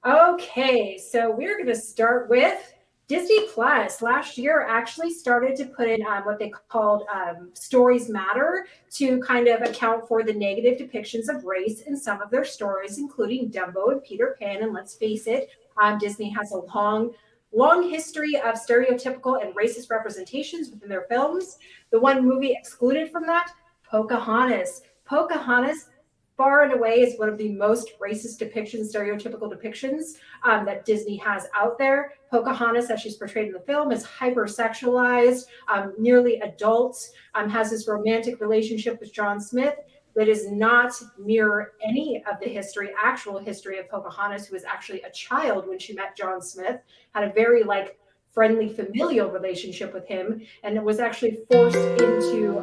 Okay, so we're going to start with Disney Plus. Last year actually started to put in what they called stories matter to kind of account for the negative depictions of race in some of their stories, including Dumbo and Peter Pan. And let's face it, Disney has a long history of stereotypical and racist representations within their films. The one movie excluded from that, Pocahontas. Pocahontas far and away is one of the most racist depictions, stereotypical depictions that Disney has out there. Pocahontas, as she's portrayed in the film, is hypersexualized, nearly adult, has this romantic relationship with John Smith that is not mirror any of the actual history of Pocahontas, who was actually a child when she met John Smith, had a very friendly familial relationship with him, and was actually forced into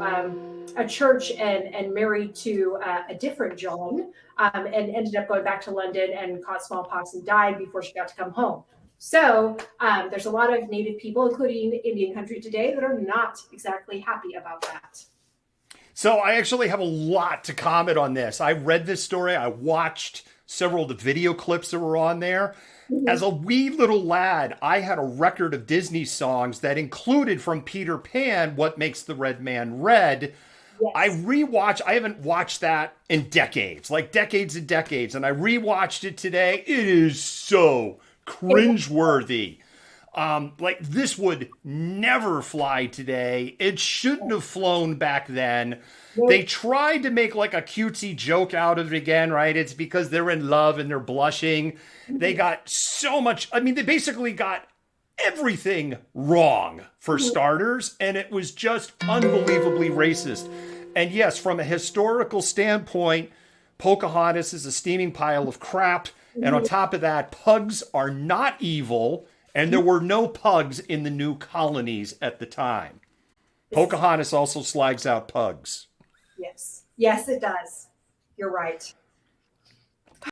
a church and married to a different John, and ended up going back to London and caught smallpox and died before she got to come home. So there's a lot of Native people, including Indian country today, that are not exactly happy about that. So I actually have a lot to comment on this. I read this story. I watched several of the video clips that were on there. As a wee little lad, I had a record of Disney songs that included from Peter Pan, What Makes the Red Man Red. Yes. I haven't watched that in decades, like decades and decades. And I rewatched it today. It is so cringeworthy. This would never fly today. It shouldn't have flown back then. They tried to make like a cutesy joke out of it again, right? It's because they're in love and they're blushing. They got so much. I mean, they basically got everything wrong for starters, and it was just unbelievably racist. And yes, from a historical standpoint, Pocahontas is a steaming pile of crap. And on top of that, pugs are not evil. And there were no pugs in the new colonies at the time. Pocahontas also slags out pugs. Yes. Yes, it does. You're right.